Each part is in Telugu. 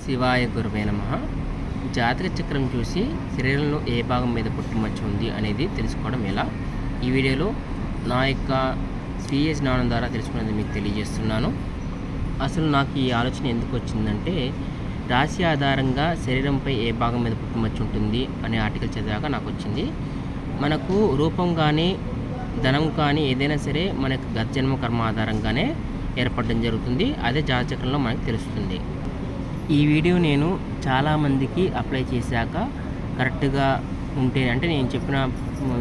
శివాయ గురువే నమః. జాతక చక్రం చూసి శరీరంలో ఏ భాగం మీద పుట్టుమచ్చ ఉంది అనేది తెలుసుకోవడం ఎలా? ఈ వీడియోలో నా యొక్క స్వీయ జ్ఞానం ద్వారా తెలుసుకునేది మీకు తెలియజేస్తున్నాను. అసలు నాకు ఈ ఆలోచన ఎందుకు వచ్చిందంటే, రాశి ఆధారంగా శరీరంపై ఏ భాగం మీద పుట్టుమచ్చ ఉంటుంది అనే ఆర్టికల్ చదివాక నాకు వచ్చింది. మనకు రూపం కానీ ధనం కానీ ఏదైనా సరే మనకు గత జన్మ కర్మ ఆధారంగానే ఏర్పడడం జరుగుతుంది. అదే జాతక చక్రంలో మనకు తెలుస్తుంది. ఈ వీడియో నేను చాలామందికి అప్లై చేశాక కరెక్ట్గా ఉంటేనే, అంటే నేను చెప్పిన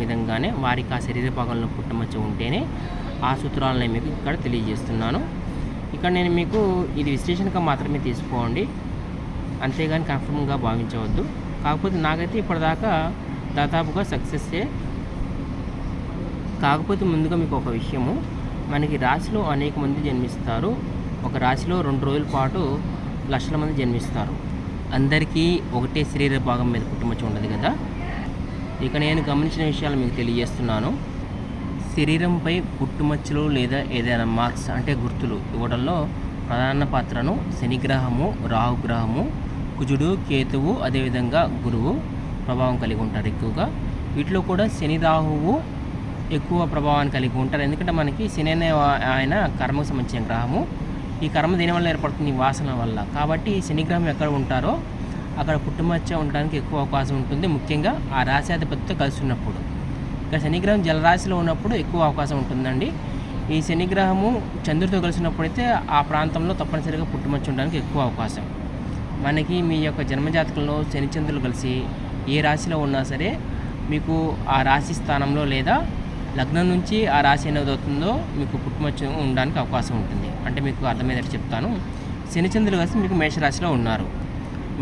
విధంగానే వారికి ఆ శరీర భాగంలో పుట్టుమచ్చ ఉంటేనే ఆ సూత్రాలను మీకు ఇక్కడ తెలియజేస్తున్నాను. ఇక్కడ నేను మీకు ఇది విశ్లేషణగా మాత్రమే తీసుకోండి, అంతేగాని కన్ఫర్మ్గా భావించవద్దు. కాకపోతే నాకైతే ఇప్పటిదాకా దాదాపుగా సక్సెస్సే. కాకపోతే ముందుగా మీకు ఒక విషయము, మనకి రాశిలో అనేక మంది జన్మిస్తారు. ఒక రాశిలో 2 రోజుల పాటు లక్షల మంది జన్మిస్తారు. అందరికీ ఒకటే శరీర భాగం మీద పుట్టుమచ్చ ఉండదు కదా. ఇక నేను గమనించిన విషయాలు మీకు తెలియజేస్తున్నాను. శరీరంపై పుట్టుమచ్చలు లేదా ఏదైనా మార్క్స్ అంటే గుర్తులు ఇవ్వడంలో ప్రధాన పాత్రను శనిగ్రహము, రాహుగ్రహము, కుజుడు, కేతువు, అదేవిధంగా గురువు ప్రభావం కలిగి ఉంటారు ఎక్కువగా. వీటిలో కూడా శని, రాహువు ఎక్కువ ప్రభావాన్ని కలిగి ఉంటారు. ఎందుకంటే మనకి శని అనే ఆయన కర్మకు సంబంధించిన గ్రహము. ఈ కర్మ దేనివల్ల ఏర్పడుతుంది? వాసన వల్ల. కాబట్టి శనిగ్రహం ఎక్కడ ఉంటారో అక్కడ పుట్టుమచ్చ ఉండడానికి ఎక్కువ అవకాశం ఉంటుంది, ముఖ్యంగా ఆ రాశ్యాధిపతితో కలిసి ఉన్నప్పుడు. ఇక శనిగ్రహం జలరాశిలో ఉన్నప్పుడు ఎక్కువ అవకాశం ఉంటుందండి. ఈ శనిగ్రహము చంద్రుడితో కలిసినప్పుడు అయితే ఆ ప్రాంతంలో తప్పనిసరిగా పుట్టుమచ్చ ఉండడానికి ఎక్కువ అవకాశం. మనకి మీ యొక్క జన్మజాతకంలో శని చంద్రులు కలిసి ఏ రాశిలో ఉన్నా సరే మీకు ఆ రాశి స్థానంలో లేదా లగ్నం నుంచి ఆ రాశి ఏది అవుతుందో మీకు పుట్టుమచ్చ ఉండడానికి అవకాశం ఉంటుంది. అంటే మీకు అర్థమయ్యేటట్టు చెప్తాను. శనిచంద్రులు కలిసి మీకు మేషరాశిలో ఉన్నారు.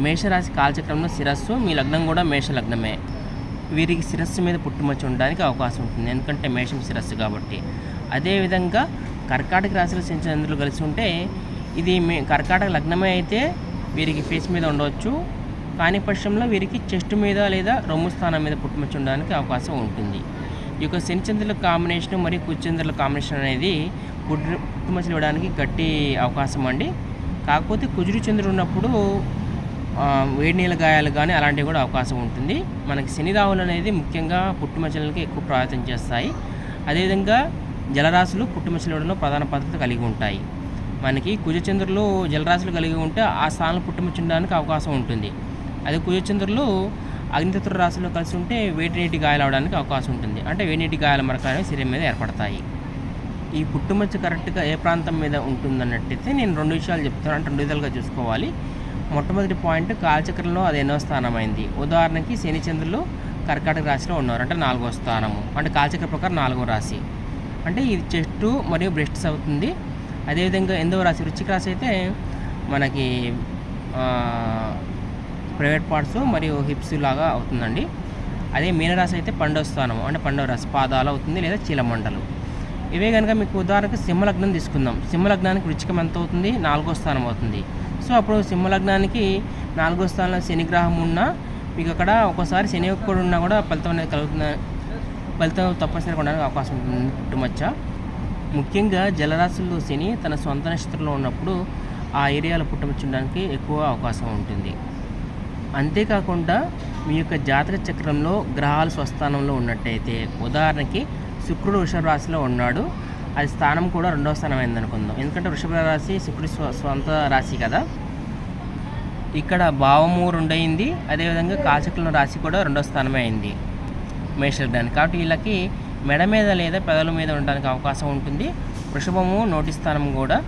మేషరాశి కాలచక్రంలో శిరస్సు, మీ లగ్నం కూడా మేష లగ్నమే. వీరికి శిరస్సు మీద పుట్టుమచ్చ ఉండడానికి అవకాశం ఉంటుంది, ఎందుకంటే మేషం శిరస్సు కాబట్టి. అదేవిధంగా కర్కాటక రాశిలో శనిచంద్రులు కలిసి ఉంటే ఇది కర్కాటక లగ్నమే అయితే వీరికి ఫేస్ మీద ఉండవచ్చు, కానీ పక్షంలో వీరికి చెస్ట్ మీద లేదా రొమ్ము స్థానం మీద పుట్టుమచ్చ ఉండడానికి అవకాశం ఉంటుంది. ఈ యొక్క శనిచంద్రుల కాంబినేషన్ మరియు కుజచంద్రుల కాంబినేషన్ అనేది పుట్టుమచ్చలు ఇవ్వడానికి గట్టి అవకాశం అండి. కాకపోతే కుజుడు చంద్రుడు ఉన్నప్పుడు వేడి నీళ్ళ గాయాలు కానీ అలాంటివి కూడా అవకాశం ఉంటుంది. మనకి శని రాహులు అనేది ముఖ్యంగా పుట్టుమచ్చలకి ఎక్కువ ప్రభావితం చేస్తాయి. అదేవిధంగా జలరాశులు పుట్టుమచ్చలు ఇవ్వడంలో ప్రధాన పాత్ర కలిగి ఉంటాయి. మనకి కుజచంద్రులు జలరాశులు కలిగి ఉంటే ఆ స్థానంలో పుట్టుమచ్చ ఉండడానికి అవకాశం ఉంటుంది. అదే కుజచంద్రులు అగ్నితత్వ రాశిలో కలిసి ఉంటే వేడి నీటి గాయాలు అవడానికి అవకాశం ఉంటుంది. అంటే వేడి నీటి గాయాల మరకలు శరీరం మీద ఏర్పడతాయి. ఈ పుట్టుమచ్చ కరెక్ట్గా ఏ ప్రాంతం మీద ఉంటుందన్నట్టయితే నేను 2 విషయాలు చెప్తాను, అంటే 2 విధాలుగా చూసుకోవాలి. మొట్టమొదటి పాయింట్, కాలచక్రంలో అది ఎన్నో స్థానం అయింది. ఉదాహరణకి శనిచంద్రులు కర్కాటక రాశిలో ఉన్నారు, అంటే 4వ స్థానము, అంటే కాలచక్ర ప్రకారం 4వ రాశి, అంటే ఇది చెస్ట్ మరియు బ్రెస్ట్స్ అవుతుంది. అదేవిధంగా 8వ రాశి వృశ్చిక రాశి అయితే మనకి ప్రైవేట్ పార్ట్స్ మరియు హిప్స్ లాగా అవుతుందండి. అదే మీనరాశి అయితే 12వ స్థానం, అంటే 12వ రాశి పాదాలు అవుతుంది లేదా చీలమండలు. ఇవే కనుక మీకు ఉదాహరణకు సింహలగ్నం తీసుకుందాం. సింహలగ్నానికి వృశ్చికం ఎంత అవుతుంది? 4వ స్థానం అవుతుంది. సో అప్పుడు సింహలగ్నానికి 4వ స్థానంలో శనిగ్రహం ఉన్నా మీకు అక్కడ ఒక్కోసారి శని కూడా ఉన్నా కూడా ఫలితం అనేది కలుగుతుంది. ఫలితం తప్పనిసరిగా ఉండడానికి అవకాశం ఉంటుంది పుట్టుమచ్చ. ముఖ్యంగా జలరాశుల్లో శని తన సొంత నక్షత్రంలో ఉన్నప్పుడు ఆ ఏరియాలో పుట్టుమచ్చ ఉండడానికి ఎక్కువ అవకాశం ఉంటుంది. అంతేకాకుండా మీ యొక్క జాతక చక్రంలో గ్రహాలు స్వస్థానంలో ఉన్నట్టయితే, ఉదాహరణకి శుక్రుడు వృషభ రాశిలో ఉన్నాడు, అది స్థానం కూడా 2వ స్థానం అయింది అనుకుందాం. ఎందుకంటే వృషభ రాశి శుక్రుడి సొంత రాశి కదా. ఇక్కడ భావము 2 అయింది, అదేవిధంగా కాలచక్రంలో రాశి కూడా 2వ స్థానమే అయింది మేషలగ్నానికి. కాబట్టి వీళ్ళకి మెడ మీద లేదా పెదల మీద ఉండడానికి అవకాశం ఉంటుంది. వృషభము నోటి స్థానం కూడా,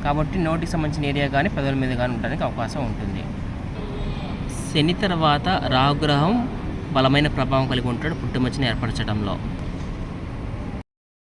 కాబట్టి నోటికి సంబంధించిన ఏరియా కానీ పెదల మీద కానీ ఉండడానికి అవకాశం ఉంటుంది. శని తర్వాత రాహుగ్రహం బలమైన ప్రభావం కలిగి ఉంటాడు పుట్టుమచ్చని ఏర్పరచడంలో.